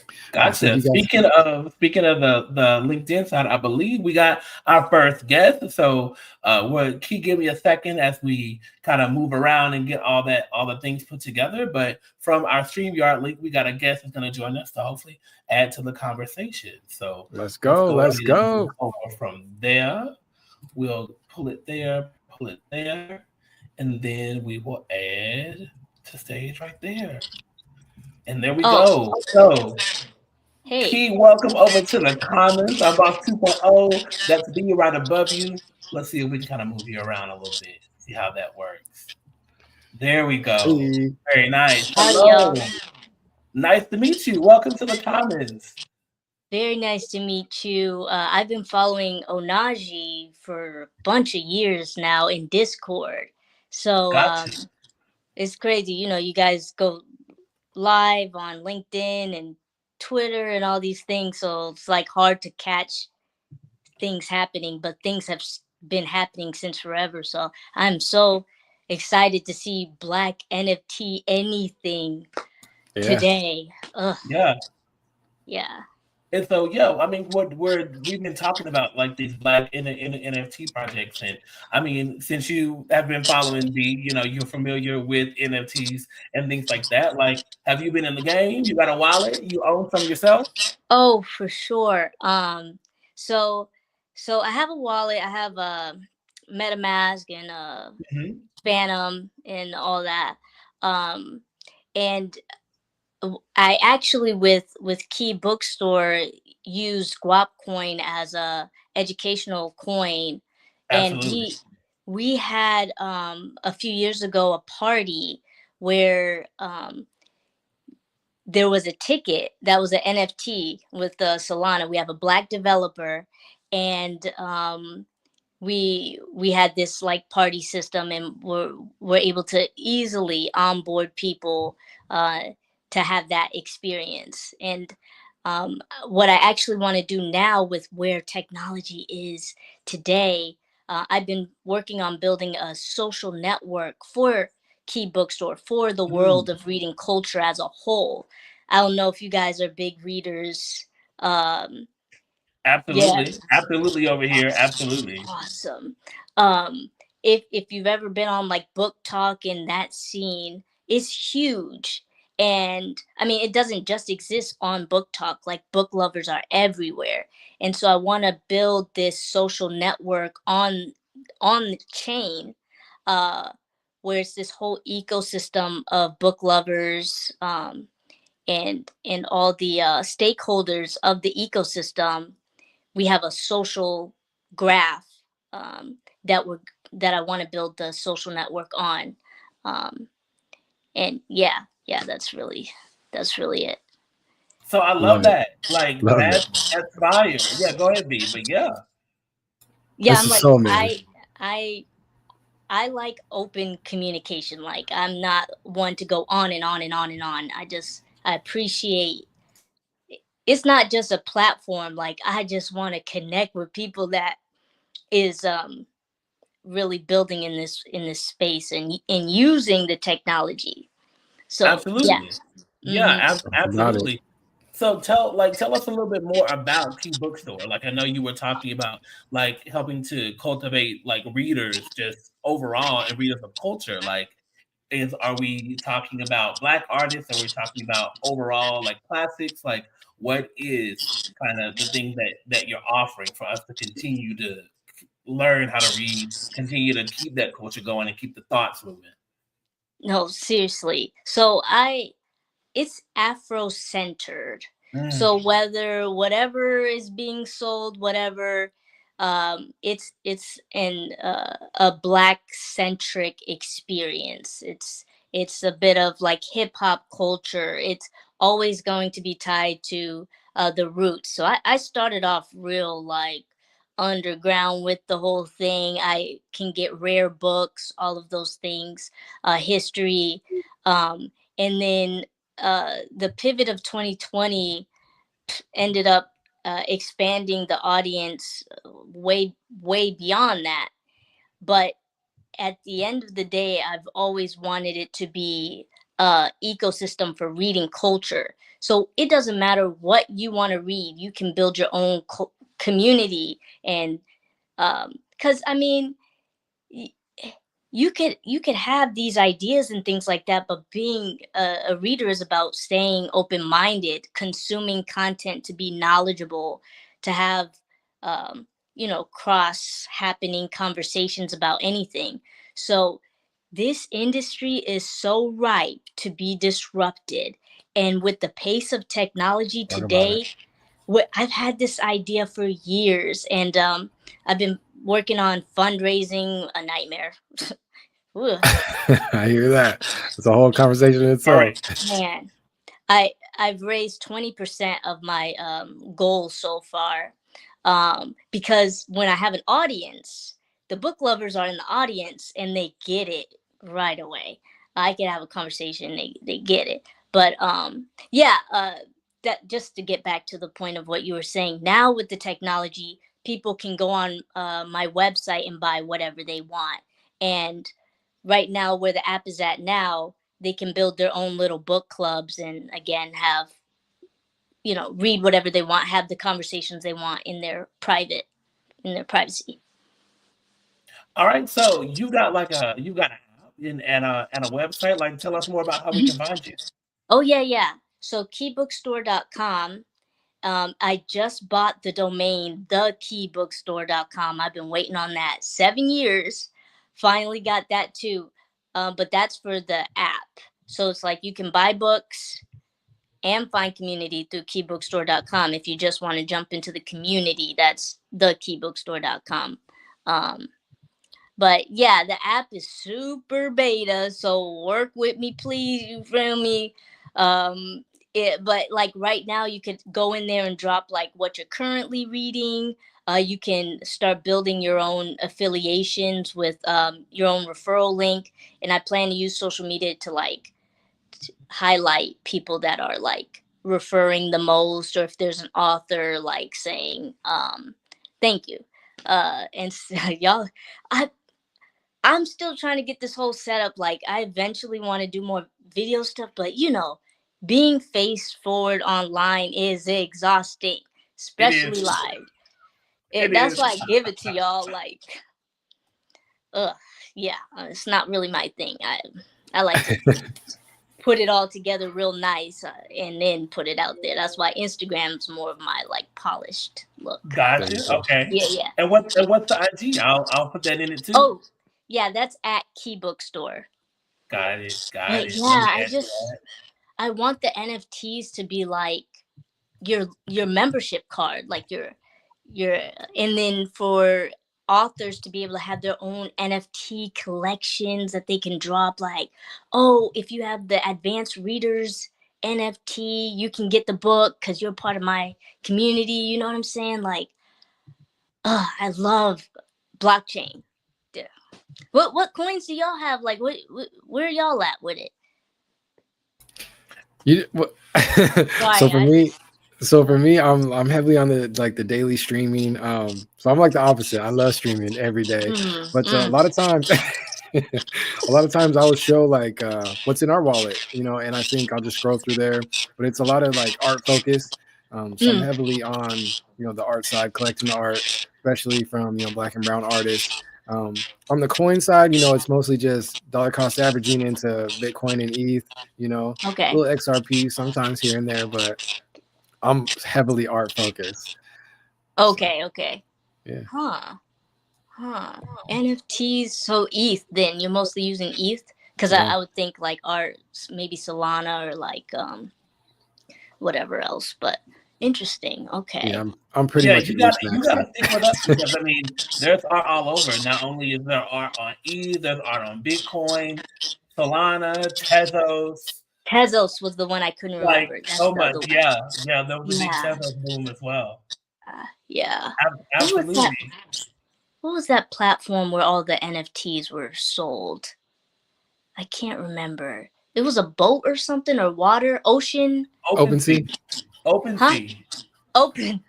So if Gotcha. you guys, Speaking of the LinkedIn side, I believe we got our first guest. So can you give me a second as we kind of move around and get all the things put together? But from our StreamYard link, we got a guest that's going to join us to hopefully add to the conversation. So let's let's go. go Let's ahead and move go. over from there. We'll pull it there, and then we will add to stage right there. And there we Oh, go. So hey. Key, welcome over to the Commons. Our boss 2.0. That's B right above you. Let's see if we can kind of move you around a little bit. See how that works. There we go. Hey, Very nice. Howdy, y'all. Hello. Nice to meet you. Welcome to the Commons. Very nice to meet you. I've been following Ohnahji for a bunch of years now in Discord. So Gotcha. it's crazy. You know, you guys go live on LinkedIn and Twitter and all these things. So it's like hard to catch things happening, but things have been happening since forever. So I'm so excited to see Black NFT anything yeah. today. Ugh, Yeah. yeah. And so, yeah, I mean, we've been talking about like these Black NFT projects, and I mean, since you have been following you're familiar with NFTs and things like that. Like, have you been in the game? You got a wallet? You own some yourself? Oh, for sure. So so I have a wallet. I have a MetaMask and a Mhm. Phantom and all that. Um, and I actually with Key Bookstore use Guap Coin as a educational coin, and Absolutely. we had a few years ago a party where there was a ticket that was an NFT with Solana. We have a Black developer, and we had this like party system, and we're able to easily onboard people uh, to have that experience. And what I actually want to do now with where technology is today, I've been working on building a social network for Key Bookstore for the world Mm. of reading culture as a whole. I don't know if you guys are big readers. Um, yeah, Absolutely. Absolutely over here. Absolutely. awesome. Um, if you've ever been on like Book Talk in that scene, it's huge. And I mean, it doesn't just exist on Book Talk. Like book lovers are everywhere, and so I want to build this social network on the chain, uh, where it's this whole ecosystem of book lovers, and all the stakeholders of the ecosystem. We have a social graph, that we're that I want to build the social network on. um, and yeah, that's really it. So I love Love it. that. Like Love it. that's fire. Yeah, go ahead, B. But yeah, Yeah, This I'm is like so amazing. I like open communication. Like I'm not one to go on and on and on and on. I appreciate it's not just a platform. Like I just want to connect with people that is really building in this space and using the technology. So yeah. absolutely. Yeah, Hmm. About it. absolutely. So tell us a little bit more about Q Bookstore. Like I know you were talking about like helping to cultivate like readers just overall and readers of culture. Like is are we talking about black artists? Are we talking about overall like classics? Like what is kind of the thing that you're offering for us to continue to learn how to read, continue to keep that culture going and keep the thoughts moving? No, seriously. So I it's Afro centered. Mm, So whether whatever is being sold, whatever, it's an a black centric experience. It's a bit of like hip hop culture. It's always going to be tied to the roots. So I started off real like underground with the whole thing. I can get rare books, all of those things, history, and then the pivot of 2020 ended up expanding the audience way beyond that. But at the end of the day, I've always wanted it to be ecosystem for reading culture. So it doesn't matter what you want to read, you can build your own community. And because I mean, you could have these ideas and things like that, but being a reader is about staying open-minded, consuming content to be knowledgeable, to have cross happening conversations about anything. So this industry is so ripe to be disrupted, and with the pace of technology today, I've had this idea for years, and I've been working on fundraising, a nightmare. I hear that. It's a whole conversation in itself. Man, I've raised 20% of my goal so far, because when I have an audience, the book lovers are in the audience and they get it right away. I can have a conversation, they get it. But that, just to get back to the point of what you were saying, now with the technology, people can go on my website and buy whatever they want. And right now, where the app is at now, they can build their own little book clubs and again have, read whatever they want, have the conversations they want in their privacy. All right, so you got an app and a website. Like, tell us more about how we can find you. Oh yeah. So keybookstore.com. I just bought the domain, thekeybookstore.com. I've been waiting on that 7 years. Finally got that too. But that's for the app. So it's like you can buy books and find community through keybookstore.com. If you just want to jump into the community, that's thekeybookstore.com. But yeah, the app is super beta, so work with me, please. You feel me? But like right now, you could go in there and drop like what you're currently reading. You can start building your own affiliations with your own referral link. And I plan to use social media to like highlight people that are like referring the most, or if there's an author like saying thank you. And y'all, I'm still trying to get this whole setup. Like, I eventually want to do more video stuff, but being face forward online is exhausting, especially live. That's why I give it to y'all. Like, it's not really my thing. I like to put it all together real nice and then put it out there. That's why Instagram's more of my like polished look. Gotcha. Okay. Yeah. And what's the IG? I'll put that in it too. Oh, yeah, that's at Key Bookstore. Got it. Yeah, I want the NFTs to be like your membership card, like your and then for authors to be able to have their own NFT collections that they can drop. Like, oh, if you have the advanced readers NFT, you can get the book because you're part of my community. You know what I'm saying? Like, I love blockchain. Yeah. What coins do y'all have? Like, where are y'all at with it? So for me, I'm heavily on the daily streaming. So I'm like the opposite. I love streaming every day, but a lot of times, I will show like what's in our wallet, and I think I'll just scroll through there. But it's a lot of like art focused. So I'm heavily on the art side, collecting the art, especially from Black and brown artists. On the coin side, it's mostly just dollar cost averaging into Bitcoin and ETH. Okay. A little XRP sometimes here and there, but I'm heavily art focused. Okay. Yeah. Huh. NFTs. So ETH. Then you're mostly using ETH, because I would think like art, maybe Solana or like whatever else. But interesting. Okay. Yeah, I'm pretty much. You gotta stick with us, because I mean, there's art all over. Not only is there art on ETH, there's art on Bitcoin, Solana, Tezos. Tezos was the one I couldn't remember. Like, so much. Yeah, there was a big Tezos boom as well. Yeah. Absolutely. What was that platform where all the NFTs were sold? I can't remember. It was a boat or something, or water, ocean. OpenSea. OpenSea. Open.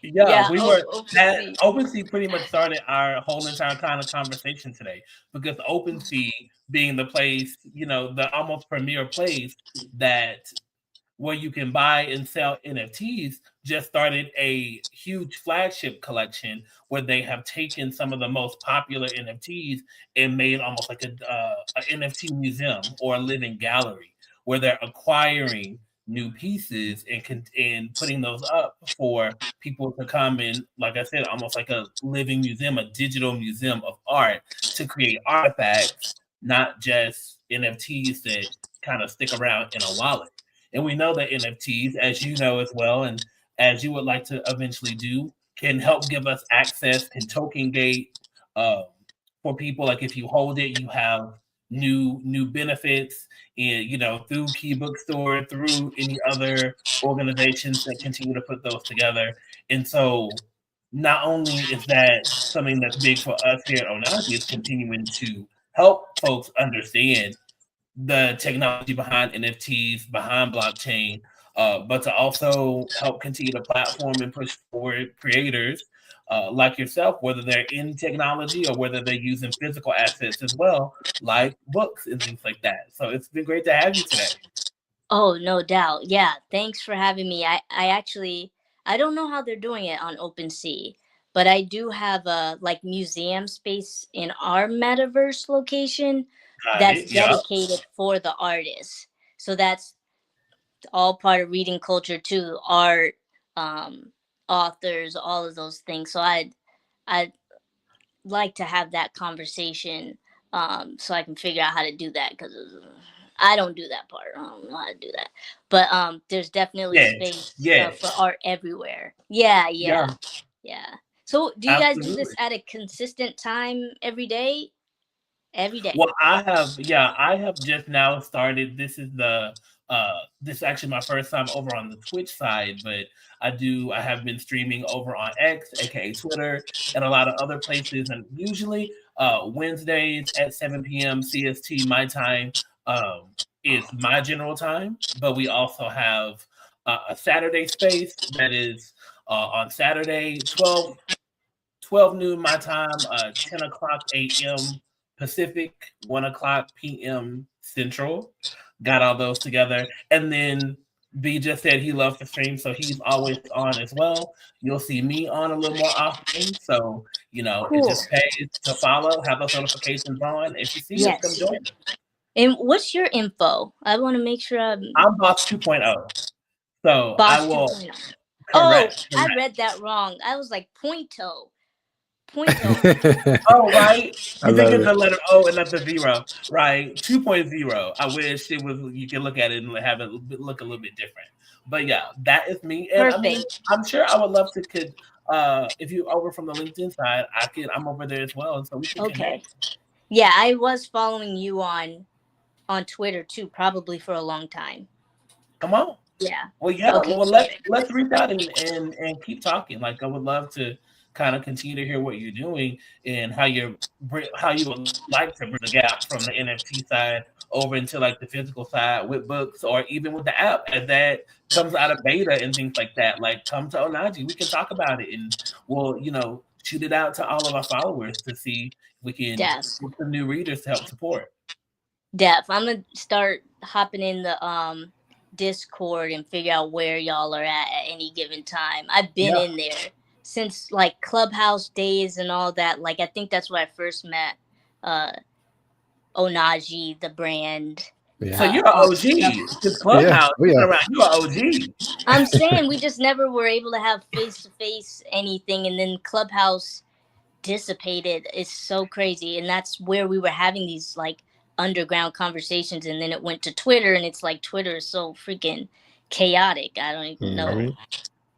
Yeah, we were. OpenSea pretty much started our whole entire kind of conversation today, because OpenSea being the place, the almost premier place that where you can buy and sell NFTs, just started a huge flagship collection where they have taken some of the most popular NFTs and made almost like a NFT museum or a living gallery where they're acquiring new pieces and putting those up for people to come in, like I said, almost like a living museum, a digital museum of art to create artifacts, not just NFTs that kind of stick around in a wallet. And we know that NFTs, as you know as well, and as you would like to eventually do, can help give us access, can token gate for people. Like if you hold it, you have new benefits, and through Key Bookstore, through any other organizations that continue to put those together. And so, not only is that something that's big for us here at Ohnahji, is continuing to help folks understand the technology behind NFTs, behind blockchain, but to also help continue to platform and push forward creators like yourself, whether they're in technology or whether they're using physical assets as well, like books and things like that. So it's been great to have you today. Oh, no doubt. Yeah, thanks for having me. I actually, I don't know how they're doing it on OpenSea, but I do have a like museum space in our metaverse location that's dedicated for the artists. So that's all part of reading culture too, art, authors, all of those things. So I'd like to have that conversation so I can figure out how to do that, because I don't do that part. I don't know how to do that. But there's definitely space for art everywhere. Yeah. So do you guys do this at a consistent time every day? Every day. Well, I have just now started. This is actually my first time over on the Twitch side, but I have been streaming over on X, aka Twitter, and a lot of other places. And usually Wednesdays at 7 p.m. CST, my time, is my general time. But we also have a Saturday space that is on Saturday, 12 noon my time, 10 o'clock a.m. Pacific, 1 o'clock p.m. Central. Got all those together. And then B just said he loves to stream, so he's always on as well. You'll see me on a little more often. So, cool. It just pays to follow, have those notifications on. If you see us, come join. And what's your info? I want to make sure I'm Boss 2.0. So Boss I will. 2.0. Correct. I read that wrong. I was like Pointo. Oh, right. You think it's the letter O and not the 0, right? 2.0. I wish it was. You can look at it and have it look a little bit different. But yeah, that is me. And perfect. I mean, I'm sure I would love to if you over from the LinkedIn side, I'm over there as well, and so we can connect. Yeah, I was following you on Twitter too, probably for a long time. Come on. Yeah. Well, yeah. Okay, well, let's reach out and keep talking. Like, I would love to kind of continue to hear what you're doing and how you would like to bridge the gap from the NFT side over into like the physical side with books, or even with the app as that comes out of beta and things like that. Like, come to Ohnahji, we can talk about it, and we'll shoot it out to all of our followers to see if we can get some new readers to help support. I'm gonna start hopping in the Discord and figure out where y'all are at any given time. I've been in there since like Clubhouse days and all that. Like, I think that's where I first met Ohnahji, the brand. Yeah. So you're an OG. This Clubhouse, you're an OG. I'm saying we just never were able to have face-to-face anything, and then Clubhouse dissipated. It's so crazy, and that's where we were having these like underground conversations, and then it went to Twitter, and it's like Twitter is so freaking chaotic. I don't even know.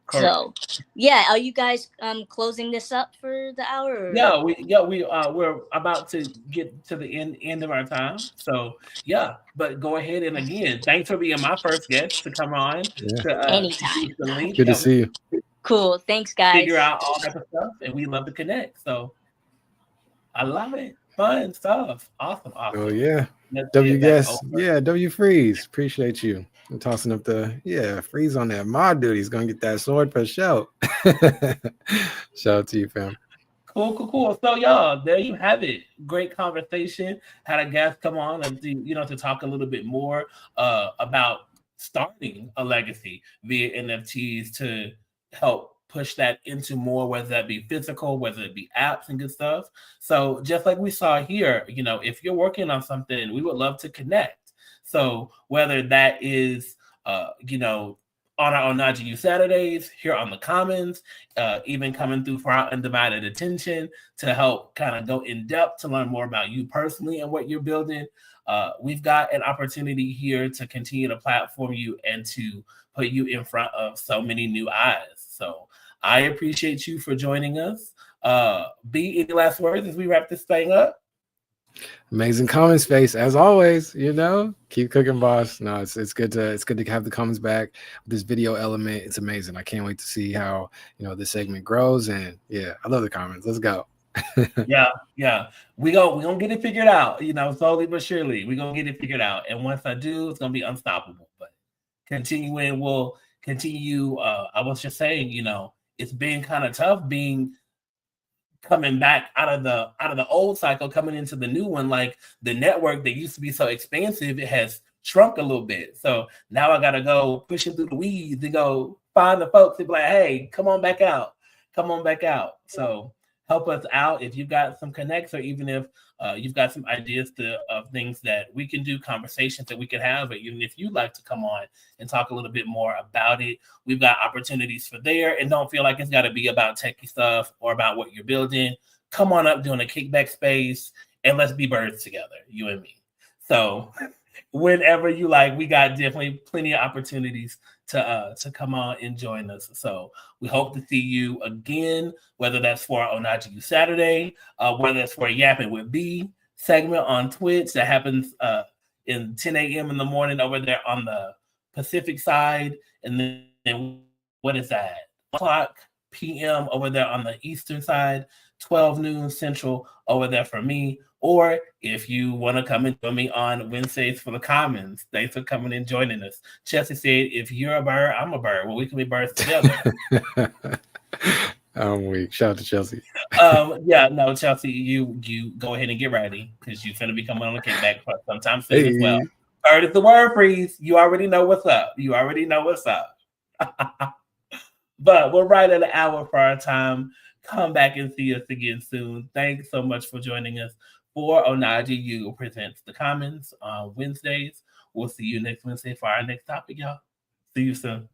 So, yeah, are you guys closing this up for the hour? Or? We're about to get to the end of our time. So but go ahead, and again, thanks for being my first guest to come on. Anytime. Good to see you. Cool. Thanks, guys. Figure out all that stuff, and we love to connect. So I love it. Fun stuff. Awesome. Oh yeah. W guest. Yeah, W Freeze. Appreciate you. I'm tossing up the Freeze on that mod duty. He's gonna get that sword for show. Shout out to you, fam. Cool. So y'all, there you have it. Great conversation. Had a guest come on and to talk a little bit more about starting a legacy via NFTs to help push that into more, whether that be physical, whether it be apps and good stuff. So just like we saw here, if you're working on something, we would love to connect. So whether that is, on our OhnahjiU Saturdays here on the Commons, even coming through for our undivided attention to help kind of go in depth to learn more about you personally and what you're building. We've got an opportunity here to continue to platform you and to put you in front of so many new eyes. So I appreciate you for joining us. B, any last words as we wrap this thing up? Amazing comment space as always. Keep cooking, boss. No, it's good to have the comments back. This video element, it's amazing. I can't wait to see how this segment grows. And yeah, I love the comments. Let's go. Yeah. We gonna get it figured out. Slowly but surely, we gonna get it figured out. And once I do, it's gonna be unstoppable. But we'll continue. I was just saying, it's been kind of tough coming back out of the old cycle, coming into the new one. Like the network that used to be so expansive, it has shrunk a little bit. So now I gotta go pushing through the weeds and go find the folks and be like, hey, come on back out. So help us out if you've got some connects, or even if you've got some ideas of things that we can do, conversations that we can have, or even if you'd like to come on and talk a little bit more about it, we've got opportunities for there. And don't feel like it's got to be about techie stuff or about what you're building. Come on up doing a kickback space and let's be birds together, you and me. So whenever you like, we got definitely plenty of opportunities to come on and join us. So we hope to see you again, whether that's for our OhnahjiU Saturday, whether that's for a Yapping with B segment on Twitch that happens in 10 a.m. in the morning over there on the Pacific side, and then what is that? 1 o'clock p.m. over there on the Eastern side, 12 noon Central over there for me. Or if you want to come and join me on Wednesdays for the Commons, thanks for coming and joining us. Chelsea said, if you're a bird, I'm a bird. Well, we can be birds together. I'm weak. Shout out to Chelsea. Chelsea, you go ahead and get ready because you're going to be coming on the kickback sometime soon as well. Bird is the word freeze. You already know what's up. But we're right at an hour for our time. Come back and see us again soon. Thanks so much for joining us for OhnahjiU Presents the Commons on Wednesdays. We'll see you next Wednesday for our next topic, y'all. See you soon.